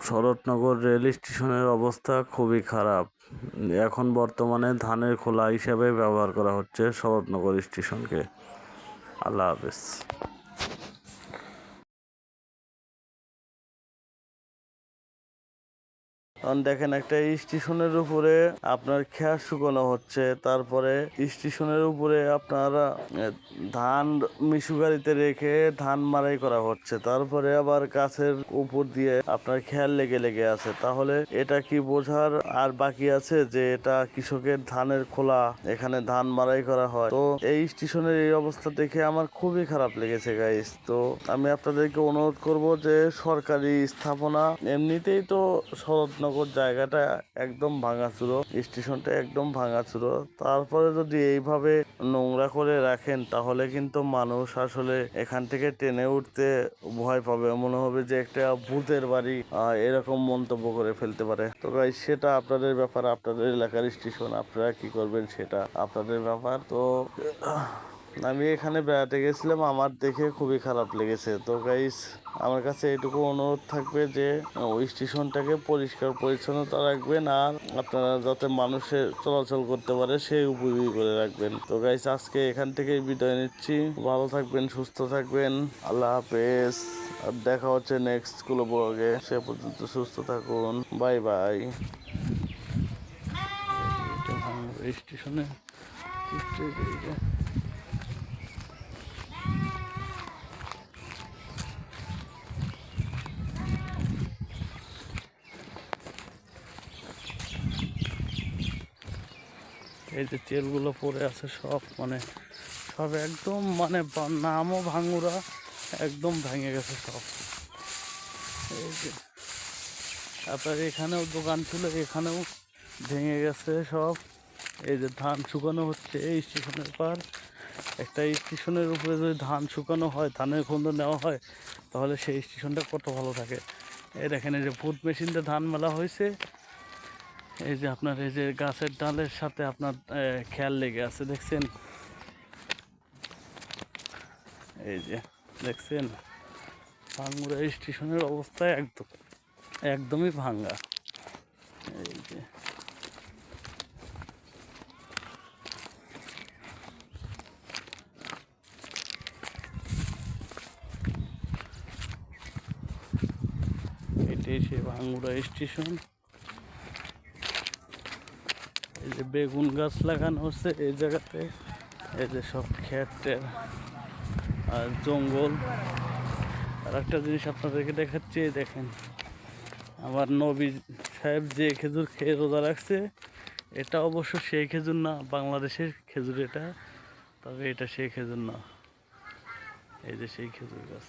Saratnagar rail স্টেশনের অবস্থা খুবই খারাপ। এখন বর্তমানে ধানের খোলা হিসেবে ব্যবহার করা হচ্ছে শরৎনগর স্টেশনকে। আল্লাহ হাফেজ। দেখেন, একটা স্টেশনের উপরে আপনার খেয়া শুকানো হচ্ছে, তারপরে স্টেশনের উপরে আপনারা ধান মিশু গাড়িতে রেখে ধান মারাই করা হচ্ছে, তারপরে আবার গাছের উপর দিয়ে আপনার খেয়াল লেগে লেগে আছে। তাহলে এটা কি বোঝার আর বাকি আছে যে এটা কৃষকের ধানের খোলা, এখানে ধান মারাই করা হয়? তো এই স্টেশনের এই অবস্থা দেখে আমার খুবই খারাপ লেগেছে গাইস। তো আমি আপনাদেরকে অনুরোধ করব যে সরকারি স্থাপনা, এমনিতেই তো শরৎনগর জায়গাটা একদম ভাঙাচুরো, স্টেশনটা একদম ভাঙাচুরো, তারপরে যদি এইভাবে নোংরা করে রাখেন তাহলে কিন্তু মানুষ আসলে এখান থেকে ট্রেনে উঠতে ভয় পাবে, মনে হবে যে একটা ভূতের বাড়ি, এরকম মন্তব্য করে ফেলতে পারে। তো গাইস, সেটা আপনাদের ব্যাপার, আপনাদের এলাকার স্টেশন, আপনারা কি করবেন সেটা আপনাদের ব্যাপার। তো আমি এখানে বেড়াতে গেছিলাম, আমার দেখে খুবই খারাপ লেগেছে। তো গাইস, আমার কাছে এটুকু অনুরোধ থাকবে যে ওই স্টেশনটাকে পরিষ্কার পরিচ্ছন্নতা রাখবেন, আর আপনারা যাতে মানুষের চলাচল করতে পারে সেই উপযোগী করে রাখবেন। তো গাইস, আজকে এখান থেকেই বিদায় নিচ্ছি। ভালো থাকবেন, সুস্থ থাকবেন, আল্লাহ হাফেজ। আর দেখা হচ্ছে নেক্সট কোনো ব্লগে। সে পর্যন্ত সুস্থ থাকুন, বাই বাই। স্টেশনে এই যে তেলগুলো পড়ে আছে সব, সব একদম নামও ভাঙুরা, একদম ভেঙে গেছে সব। এই যে আপনার এখানেও দোকান ছিল, এখানেও ভেঙে গেছে সব। এই যে ধান শুকানো হচ্ছে এই স্টেশনের পার। একটা স্টেশনের উপরে যদি ধান শুকানো হয়, ধানের খন্দ নেওয়া হয়, তাহলে সেই স্টেশনটা কত ভালো থাকে। এই দেখেন, এই যে ফুড মেশিনটা ধান মেলা হয়েছে, এই যে আপনার এই যে গাছের ডালের সাথে আপনার খেয়াল লেগে আছে, দেখছেন? এই যে দেখছেন, ভাঙ্গুড়া স্টেশনের অবস্থা একদমই ভাঙ্গা। এই যে এটাই সেই ভাঙ্গুড়া স্টেশন। এই যে বেগুন গাছ লাগানো হচ্ছে এই জায়গাতে, এই যে সব ক্ষেতের আর জঙ্গল। আর একটা জিনিস আপনাদেরকে দেখাচ্ছি, দেখেন আমার নবী সাহেব যে খেজুর খেয়ে রোজা রাখছে, এটা অবশ্য সেই খেজুর না, বাংলাদেশের খেজুর এটা, তবে এটা সেই খেজুর না। এই যে সেই খেজুর গাছ।